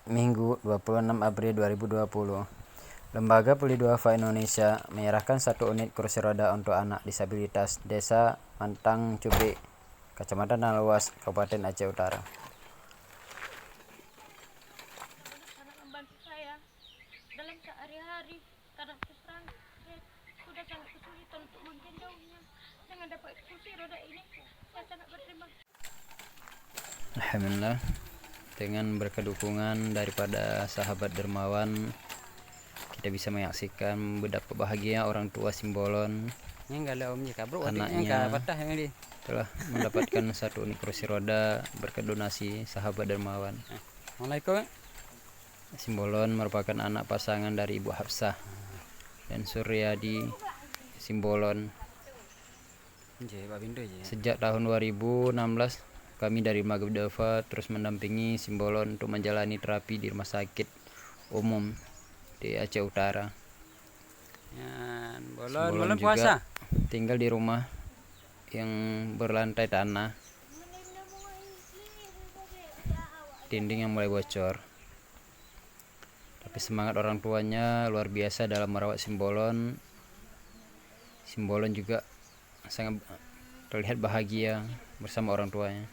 Minggu 26 April 2020. Lembaga Pulih Duafa Indonesia menyerahkan 1 unit kursi roda untuk anak disabilitas Desa Mantang Cubi, Kecamatan Alawas, Kabupaten Aceh Utara. Sangat membantu saya dalam sehari-hari karena terus terang saya sudah sangat kesulitan untuk menggendongnya. Dengan dapat kursi roda ini saya sangat berterima kasih. Alhamdulillah, dengan berkat dukungan daripada sahabat dermawan, kita bisa menyaksikan betapa bahagia orang tua Simbolon. Anaknya telah mendapatkan 1 unit kursi roda berkat donasi sahabat dermawan. Simbolon merupakan anak pasangan dari Ibu Hafsah dan Suryadi Simbolon. Sejak tahun 2016, kami dari Lembaga Pulih Duafa terus mendampingi Simbolon untuk menjalani terapi di rumah sakit umum di Aceh Utara. Simbolon juga tinggal di rumah yang berlantai tanah, dinding yang mulai bocor. Tapi semangat orang tuanya luar biasa dalam merawat Simbolon. Simbolon juga sangat terlihat bahagia bersama orang tuanya.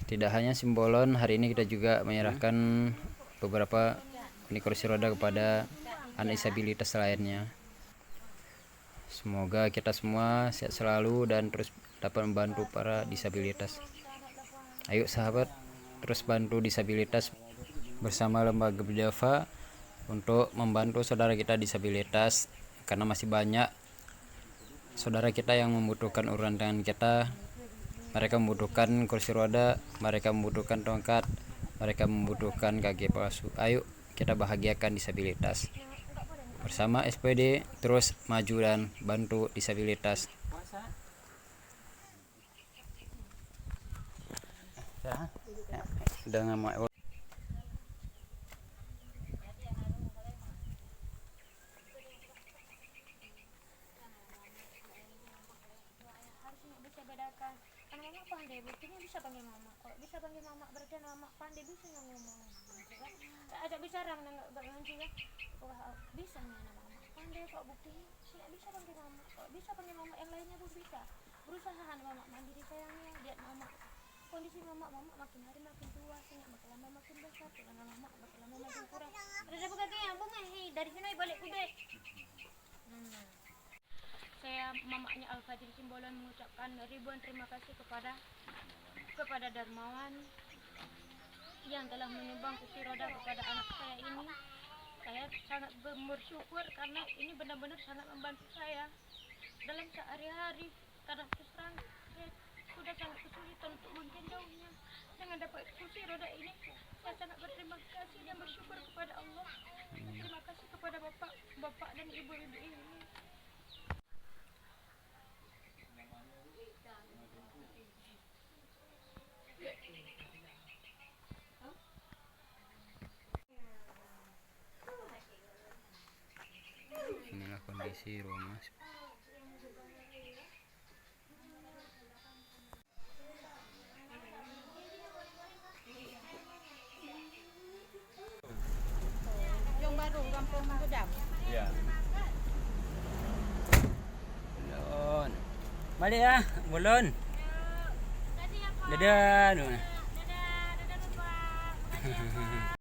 Tidak hanya Simbolon, hari ini kita juga menyerahkan beberapa unit kursi roda kepada anak disabilitas lainnya. Semoga kita semua sehat selalu dan terus dapat membantu para disabilitas. Ayo sahabat, terus bantu disabilitas bersama Lembaga Pulih Duafa untuk membantu saudara kita disabilitas, karena masih banyak saudara kita yang membutuhkan uluran tangan kita. Mereka membutuhkan kursi roda, mereka membutuhkan tongkat, mereka membutuhkan kaki palsu. Ayo kita bahagiakan disabilitas. Bersama SPD terus maju dan bantu disabilitas. Dengan Bisa bedakan karena mama pandai, buktinya bisa panggil mama. Kalau bisa panggil mama berarti mama pandai, bisa ngomong. Ajak bicara menenggak juga. Bisa nih anak mama pandai, kok buktinya sih bisa panggil mama. Kalau bisa panggil mama yang lainnya pun bisa. Berusaha anak mama mandiri sayangnya, lihat mama. Kondisi mama makin hari makin tua, sehingga makin lama makin besar, dengan mama makin lama makin kurang. Ada begitu ya, bunga dari sini balik kude. Saya mamanya Al-Fadil Simbolon mengucapkan ribuan terima kasih kepada dermawan yang telah menyumbang kursi roda kepada anak saya ini. Saya sangat bersyukur karena ini benar-benar sangat membantu saya dalam sehari-hari karena terus terang saya sudah sangat kesulitan untuk menggendongnya. Dengan dapat kursi roda ini saya sangat berterima kasih dan bersyukur kepada Allah. Terima kasih kepada bapak dan ibu-ibu ini. inilah kondisi rumah. Yang baru kampung Gudang. Iya. Belon. Balik ya, belon. Dadah. Dadah, dadah, Bapak.